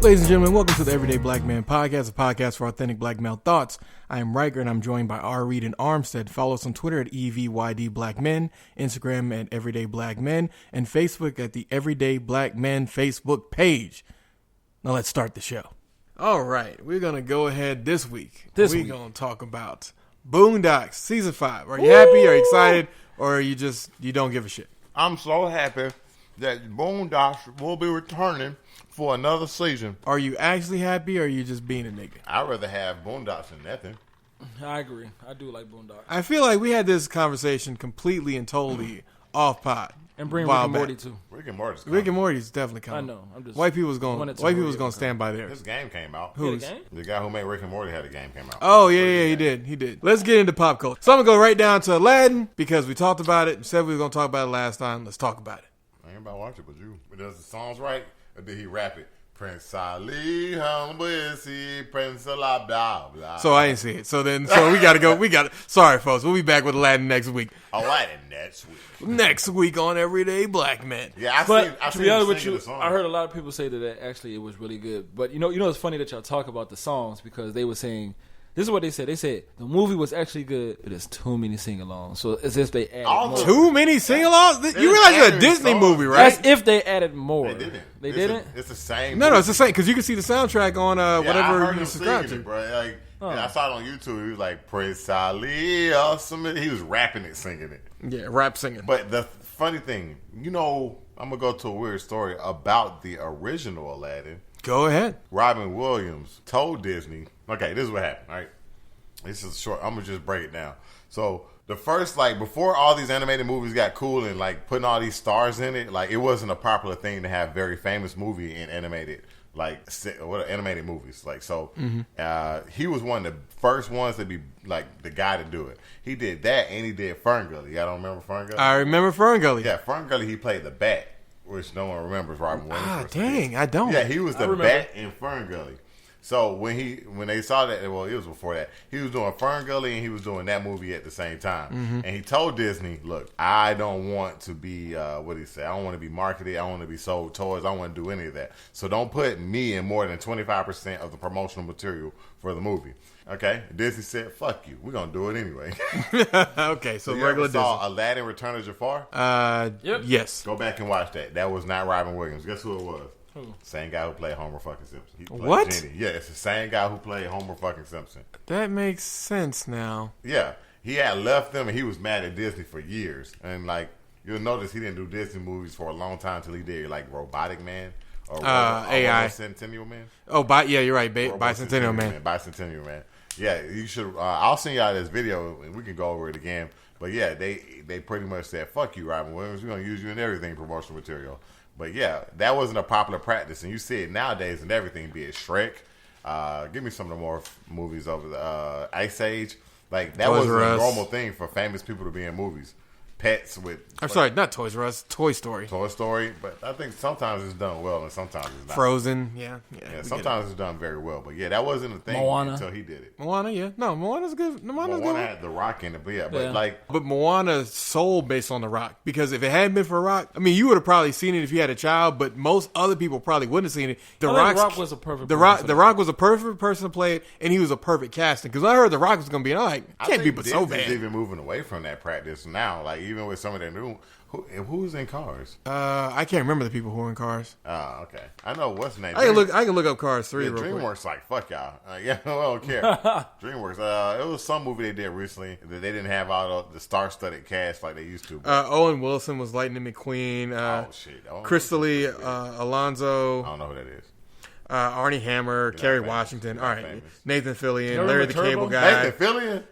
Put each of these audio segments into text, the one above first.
Ladies and gentlemen, welcome to the Everyday Black Man Podcast, a podcast for authentic black male thoughts. I am Riker, and I'm joined by R. Reed and Armstead. Follow us on Twitter at EVYDBlackMen, Instagram at Everyday Black Men, and Facebook at the Everyday Black Men Facebook page. Now let's start the show. All right, we're going to go ahead this week. We're going to talk about Boondocks Season 5. Are you happy? Are you excited? Or are you don't give a shit? I'm so happy that Boondocks will be returning for another season. Are you actually happy, or are you just being a nigga? I'd rather have Boondocks than nothing. I agree. I do like Boondocks. I feel like we had this conversation completely and totally off pod. And bring Rick and Morty too. Rick and Morty's coming. Rick and Morty's definitely coming. I know. I'm just white people's going to stand by theirs. His game came out. Who's? The guy who made Rick and Morty had a game came out. Oh yeah, he did. Let's get into pop culture. So I'm gonna go right down to Aladdin because we talked about it. We said we were gonna talk about it last time. Let's talk about it. I ain't about to watch it, but you. Does the songs right, or did he rap it? Prince Ali, humble is he, Prince Allah, blah, blah. So I ain't see it. So we gotta go. Sorry, folks. We'll be back with Aladdin next week. Aladdin next week. Next week on Everyday Black Men. Yeah, to be honest with you, I heard a lot of people say that actually it was really good. But you know, it's funny that y'all talk about the songs because they were saying. This is what they said. They said the movie was actually good, but there's too many sing-alongs. So as if they added more. Too many sing-alongs? You realize it's a Disney movie, right? As if they added more. They didn't. It's the same. No, it's the same because you can see the soundtrack on whatever you subscribe to. Bro. I saw it on YouTube. He was like Prince Ali, awesome. He was rapping it, singing it. Yeah, rap singing. But the funny thing, I'm gonna go to a weird story about the original Aladdin. Go ahead. Robin Williams told Disney, okay, this is what happened, right? This is short. I'm going to just break it down. So, the first, before all these animated movies got cool and, putting all these stars in it, it wasn't a popular thing to have very famous movie in animated, animated movies. He was one of the first ones to be, the guy to do it. He did that, and he did Ferngully. Y'all don't remember Ferngully? I remember Ferngully. Yeah, Ferngully, he played the bat. Which no one remembers Robin Williams. Ah, dang, I don't. Yeah, he was the bat in Ferngully. So when they saw that, well, it was before that. He was doing Ferngully and he was doing that movie at the same time. Mm-hmm. And he told Disney, "Look, I don't want to be what he said. I don't want to be marketed. I don't want to be sold toys. I don't want to do any of that. So don't put me in more than 25% of the promotional material for the movie." Okay, Disney said, "Fuck you. We're gonna do it anyway." Okay, so you regular ever saw Aladdin: Return of Jafar? Yep. Yes. Go back and watch that. That was not Robin Williams. Guess who it was? Who? Same guy who played Homer fucking Simpson. He played what? Genie. Yeah, it's the same guy who played Homer fucking Simpson. That makes sense now. Yeah, he had left them and he was mad at Disney for years. And you'll notice he didn't do Disney movies for a long time until he did Robotic Man or AI Centennial Man. Oh, yeah, you're right. Bicentennial Man. Bicentennial Man. Yeah, you should. I'll send y'all this video and we can go over it again. But yeah, they pretty much said, "Fuck you, Robin Williams. We're gonna use you in everything promotional material." But yeah, that wasn't a popular practice, and you see it nowadays in everything. Be it Shrek, give me some of the more movies over the Ice Age. That was a normal thing for famous people to be in movies. Pets with... I'm sorry, not Toys R Us, Toy Story. Toy Story, but I think sometimes it's done well and sometimes it's not. Frozen, yeah. Sometimes it's done very well, but yeah, that wasn't a thing until he did it. Moana, yeah. No, Moana's good. Moana had The Rock in it, but yeah. But Moana's sold based on The Rock, because if it hadn't been for Rock, I mean, you would have probably seen it if you had a child, but most other people probably wouldn't have seen it. The Rock was a perfect The Rock was a perfect person to play it, and he was a perfect casting, because I heard The Rock was going to be, and I'm like, can't be but so bad. Disney's even moving away from that practice now, even with some of their new... Who's in Cars? I can't remember the people who were in Cars. Oh, okay. I know what's the name. I can look up Cars 3 real DreamWorks quick. Fuck y'all. I don't care. DreamWorks. It was some movie they did recently that they didn't have all the star-studded cast like they used to. Owen Wilson was Lightning McQueen. Crystalie Alonso. I don't know who that is. Arnie Hammer, Kerry Washington. All right. Famous. Nathan Fillion, Larry the Cable Guy.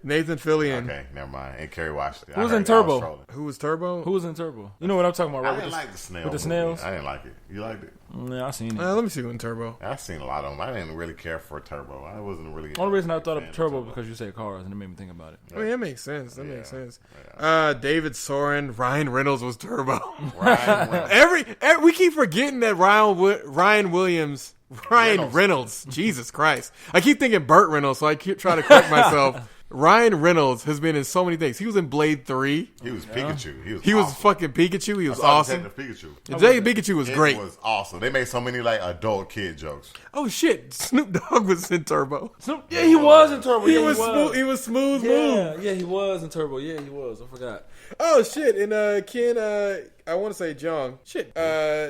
Nathan Fillion. Okay, never mind. And Kerry Washington. Who was in Turbo? Who was Turbo? Who was in Turbo? You know what I'm talking about, right? I didn't like the snail. With the snails? I didn't like it. You liked it? Yeah, I seen it. Let me see who in Turbo. I've seen a lot of them. I didn't really care for Turbo. I wasn't really... The only reason I thought of Turbo because you said Cars and it made me think about it. I mean, that makes sense. Makes sense. David Soren, Ryan Reynolds was Turbo. We keep forgetting that Ryan Reynolds. Jesus Christ. I keep thinking Burt Reynolds, so I keep trying to correct myself. Ryan Reynolds has been in so many things. He was in Blade 3. He was Pikachu. He was fucking Pikachu. He was awesome. Detective Pikachu. Detective Pikachu was great. It was awesome. They made so many like adult kid jokes. Oh shit! Snoop Dogg was in Turbo. Yeah, he was in Turbo. He was smooth. He was smooth. Yeah, he was in Turbo. Yeah, he was. I forgot. Oh shit! And Ken, I want to say Jong. Shit.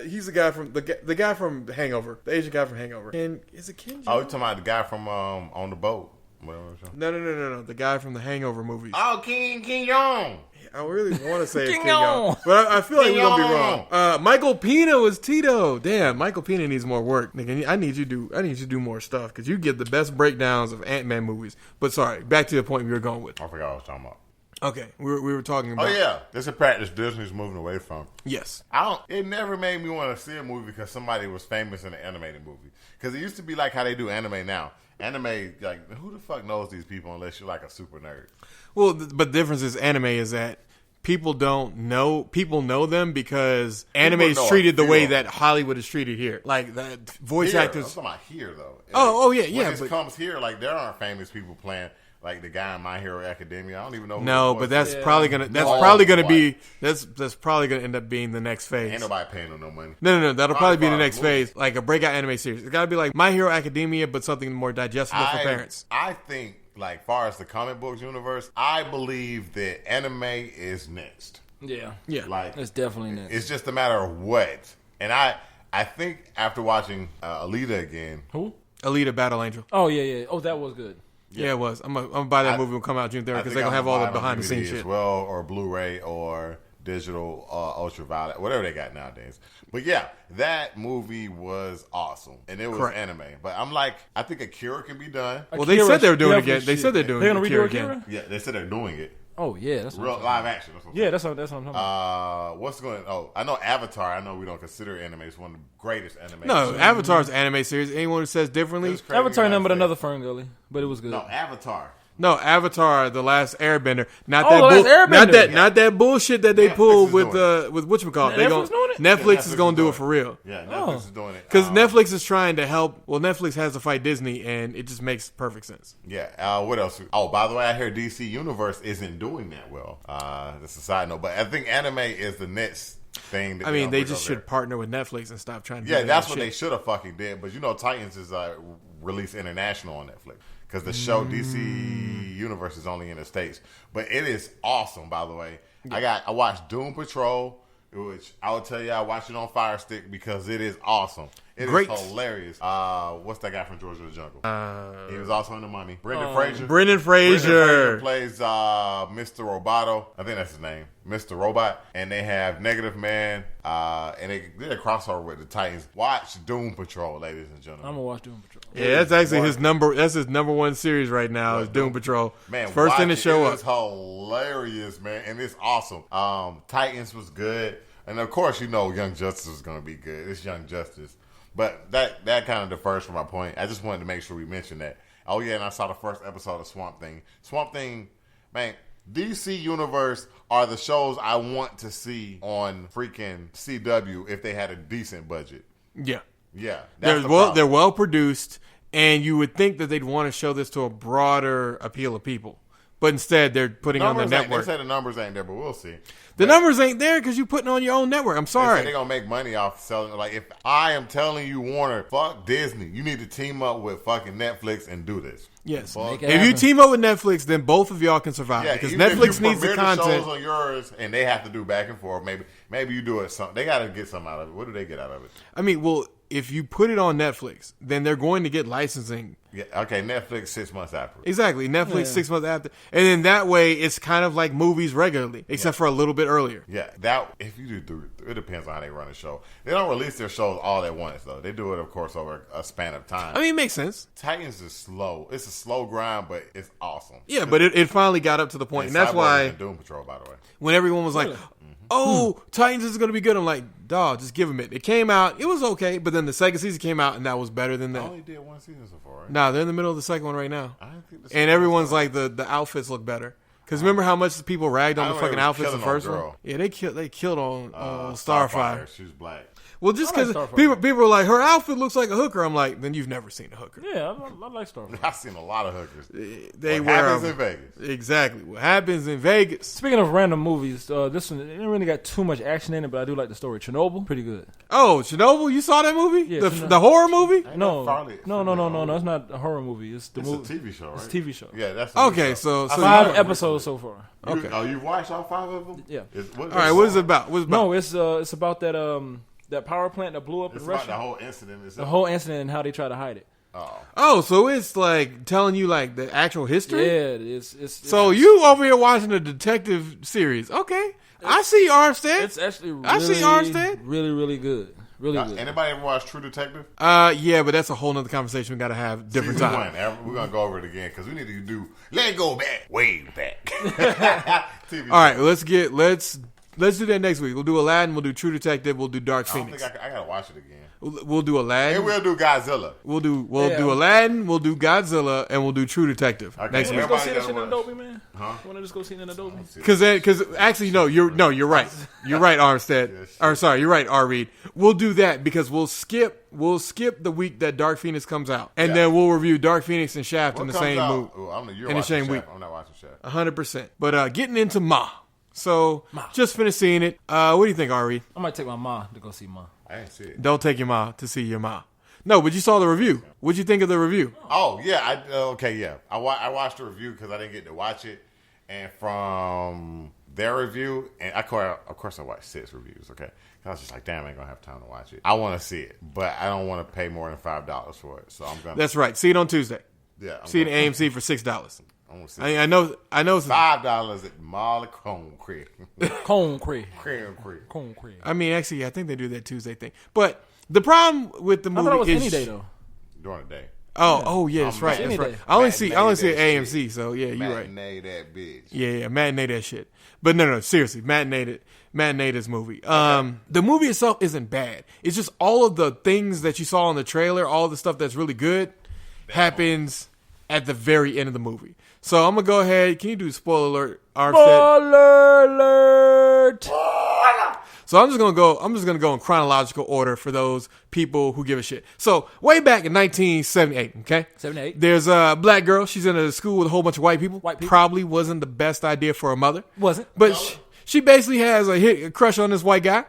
He's the guy from the guy from Hangover. The Asian guy from Hangover. Ken, is it Ken? Oh, you talking about the guy from On the Boat? No. The guy from the Hangover movies. Oh, King Yong. I really want to say King Yong, but I feel like we're gonna be wrong. Michael Pena was Tito. Damn, Michael Pena needs more work. Nigga, I need you to do more stuff because you get the best breakdowns of Ant-Man movies. But sorry, back to the point we were going with. I forgot what I was talking about. Okay, we were talking about. Oh yeah, this is a practice Disney's moving away from. Yes, It never made me want to see a movie because somebody was famous in an animated movie. Because it used to be like how they do anime now. Anime, like, who the fuck knows these people unless you're like a super nerd? Well, but the difference is anime is that people know them because anime is treated the way that Hollywood is treated here. Like the voice actors. I'm talking about here though. Oh yeah. When it comes here, like there aren't famous people playing. Like the guy in My Hero Academia, I don't even know. No, but that's probably gonna end up being the next phase. Ain't nobody paying them no money. No, that'll probably be the next phase, like a breakout anime series. It's got to be like My Hero Academia, but something more digestible for parents. I think, like, far as the comic books universe, I believe that anime is next. Yeah, like it's definitely next. It's just a matter of what, and I think after watching Alita again, Alita Battle Angel. Oh yeah. Oh, that was good. Yeah, it was. I'm gonna buy that movie when it come out June 3rd because they're gonna have all the behind the scenes shit as well, or Blu-ray or digital ultraviolet, whatever they got nowadays. But yeah, that movie was awesome, and it was anime. But I'm like, I think Akira can be done. Well, they said they were doing it again. They said they're doing Akira again. Yeah, they said they're doing it. Oh yeah, that's real live action. That's what I'm talking about. What's going? Oh, I know Avatar. I know we don't consider anime. It's one of the greatest anime. No, Avatar's anime series. Anyone who says differently, Avatar nothing but another Fern Gully, but it was good. No, Avatar. No, Avatar, The Last Airbender. Not that bullshit that they pulled with whatchamacallit. Netflix is going to do it for real. Yeah, Netflix is doing it. Because Netflix is trying to help. Well, Netflix has to fight Disney, and it just makes perfect sense. Yeah. What else? Oh, by the way, I hear DC Universe isn't doing that well. That's a side note. But I think anime is the next thing. I mean, they just should partner with Netflix and stop trying to do that. Yeah, that's what they should have fucking did. But Titans is released international on Netflix. Because the show DC Universe is only in the States. But it is awesome, by the way. Yeah. I watched Doom Patrol, which I will tell you I watched it on Fire Stick because it is awesome. It is hilarious. What's that guy from George of the Jungle? He was also in The Mummy. Brendan Fraser. Brendan Fraser plays Mr. Roboto. I think that's his name. Mr. Robot. And they have Negative Man. And they did a crossover with the Titans. Watch Doom Patrol, ladies and gentlemen. I'm going to watch Doom Patrol. Yeah, that's actually his number one series right now is Doom Patrol. Man, first thing to show up. It's hilarious, man. And it's awesome. Titans was good. And of course, Young Justice was going to be good. It's Young Justice. But that kind of differs from my point. I just wanted to make sure we mentioned that. Oh, yeah, and I saw the first episode of Swamp Thing. Swamp Thing, man, DC Universe are the shows I want to see on freaking CW if they had a decent budget. Yeah. Yeah. They're well produced, and you would think that they'd want to show this to a broader appeal of people. But instead, they're putting on the network. They say the numbers ain't there, but we'll see. The numbers ain't there because you're putting on your own network. I'm sorry. They're going to make money off selling. Like, if I am telling you, Warner, fuck Disney. You need to team up with fucking Netflix and do this. Yes. If you team up with Netflix, then both of y'all can survive. Yeah, because Netflix needs the content. The shows on yours, and they have to do back and forth. Maybe you do it. They got to get something out of it. What do they get out of it? I mean, well, if you put it on Netflix, then they're going to get licensing. Yeah, okay, Netflix 6 months after. Exactly, Netflix 6 months after. And then that way, it's kind of like movies regularly, except for a little bit earlier. Yeah, if you do, it depends on how they run the show. They don't release their shows all at once, though. They do it, of course, over a span of time. I mean, it makes sense. Titans is slow. It's a slow grind, but it's awesome. Yeah, but it finally got up to the point. And that's why Doom Patrol, by the way. When everyone was like, Titans is going to be good. I'm like, dog, just give them it. It came out. It was okay. But then the second season came out, and that was better than that. I only did one season so far, right? Nah, they're in the middle of the second one right now. And everyone's like, the outfits look better. Because remember how much people ragged on the fucking outfits in the first one? Girl. Yeah, they killed on Starfire. She was black. Well, just because people were like, her outfit looks like a hooker. I'm like, then you've never seen a hooker. Yeah, I like Starfire. I've seen a lot of hookers. What happens in Vegas. Exactly. What happens in Vegas. Speaking of random movies, this one, it didn't really got too much action in it, but I do like the story. Chernobyl, pretty good. Oh, Chernobyl? You saw that movie? Yeah, the horror movie? No, it's not a horror movie. It's a TV show, right? It's a TV show. Yeah, that's okay. So 5 episodes so far. Okay. You've watched all 5 of them? Yeah. All right. What is it about? No, it's about that power plant that blew up in Russia. About the whole incident. The whole incident and how they try to hide it. Oh, so it's like telling you like the actual history? Yeah, it's so you over here watching a detective series. Okay. I see Armstead. It's actually really, I see Armstead. Really, really good. Really good. Anybody ever watch True Detective? Yeah, but that's a whole nother conversation we got to have different time. We're going to go over it again because we need to do Let It Go Back, Way Back. All right, let's do that next week. We'll do Aladdin, we'll do True Detective, we'll do Dark Phoenix. I got to watch it again. We'll do Aladdin. And we'll do Godzilla. We'll do Aladdin, we'll do Godzilla, and we'll do True Detective next week. You want to just go see that shit in Adobe, man? Huh? You want to just go see it in Adobe? Because actually, you're right. You're right, Armstead. You're right, R. Reed. We'll do that because we'll skip the week that Dark Phoenix comes out, and then we'll review Dark Phoenix and Shaft in the same movie. In the same week. I'm not watching Shaft. 100%. But getting into Ma. So, just finished seeing it. What do you think, Ari? I might take my ma to go see Ma. I didn't see it. Don't take your ma to see your ma. No, but you saw the review. What'd you think of the review? Oh, yeah. I watched the review because I didn't get to watch it. And from their review, and of course I watched 6 reviews, okay? I was just like, damn, I ain't going to have time to watch it. I want to see it, but I don't want to pay more than $5 for it. So I'm going to. That's right. See it on Tuesday. Yeah. See it at AMC for $6. I know. $5 at Molly Concrete. Concrete. I mean, actually, I think they do that Tuesday thing. But the problem with the movie I thought it was is any day though. During the day. Oh yeah, that's right. That's right. I only see AMC. So yeah, you're right. Matinee that bitch. Yeah, matinee that shit. But no, seriously, matinee this movie. The movie itself isn't bad. It's just all of the things that you saw in the trailer, all the stuff that's really good, happens at the very end of the movie. So I'm gonna go ahead. Can you do spoiler alert, Armstead? Spoiler alert. So I'm just gonna go in chronological order for those people who give a shit. So way back in 1978, okay? 78. There's a black girl. She's in a school with a whole bunch of white people. Probably wasn't the best idea for a mother. Wasn't. But she basically has a crush on this white guy.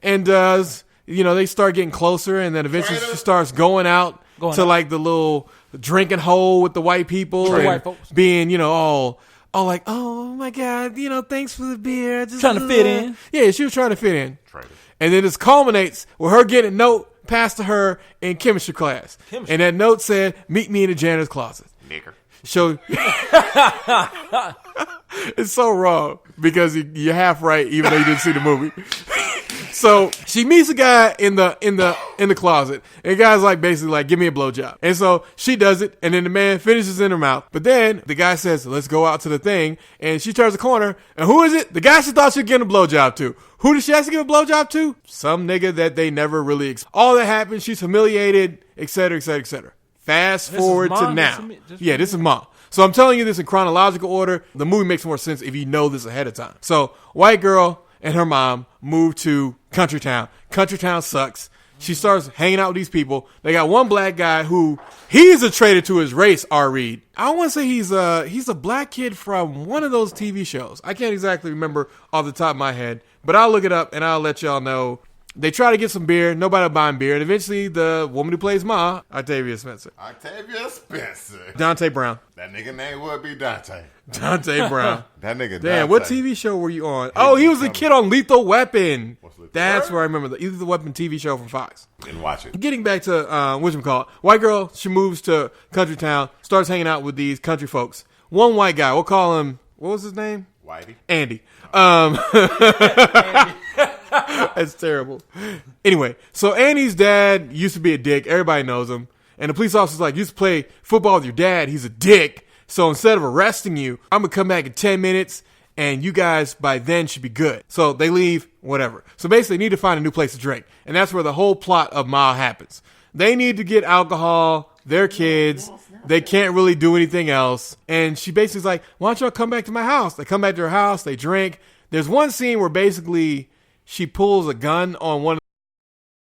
And they start getting closer, and then eventually she starts going out to like the little drinking hole with the white people and white folks. Being, all like, oh my God, thanks for the beer. Just trying to fit in. Yeah, she was trying to fit in. And then this culminates with her getting a note passed to her in chemistry class. And that note said, meet me in the janitor's closet. Nigger. So it's so wrong because you're half right even though you didn't see the movie. So she meets a guy in the closet, and the guy's like basically like, give me a blowjob. And so she does it, and then the man finishes in her mouth. But then the guy says, let's go out to the thing, and she turns the corner, and who is it? The guy she thought she'd give a blowjob to. Who did she have to give a blowjob to? Some nigga that they never really all that happened, she's humiliated, etc., etc., etc. Fast forward to now. This is Ma. So I'm telling you this in chronological order. The movie makes more sense if you know this ahead of time. So white girl and her mom moved to Country Town. Country Town sucks. She starts hanging out with these people. They got one black guy who he's a traitor to his race, R. Reed. I want to say he's a black kid from one of those TV shows. I can't exactly remember off the top of my head, but I'll look it up and I'll let y'all know. They try to get some beer. Nobody will buy him beer. And eventually, the woman who plays Ma, Octavia Spencer. Dante Brown. That nigga name would be Dante. Dante Brown. That nigga Dante. Damn, what TV show were you on? He was a kid on Lethal Weapon. That's where I remember the Lethal Weapon TV show from Fox. Didn't watch it. Getting back to, whatchamacallit. White girl, she moves to Country Town, starts hanging out with these country folks. One white guy, we'll call him, what was his name? Whitey. Andy. That's terrible. Anyway, so Annie's dad used to be a dick. Everybody knows him. And the police officer's like, you used to play football with your dad. He's a dick. So instead of arresting you, I'm going to come back in 10 minutes. And you guys, by then, should be good. So they leave, whatever. So basically, they need to find a new place to drink. And that's where the whole plot of Ma happens. They need to get alcohol, their kids. They can't really do anything else. And she basically's like, why don't y'all come back to my house? They come back to her house. They drink. There's one scene where basically she pulls a gun on one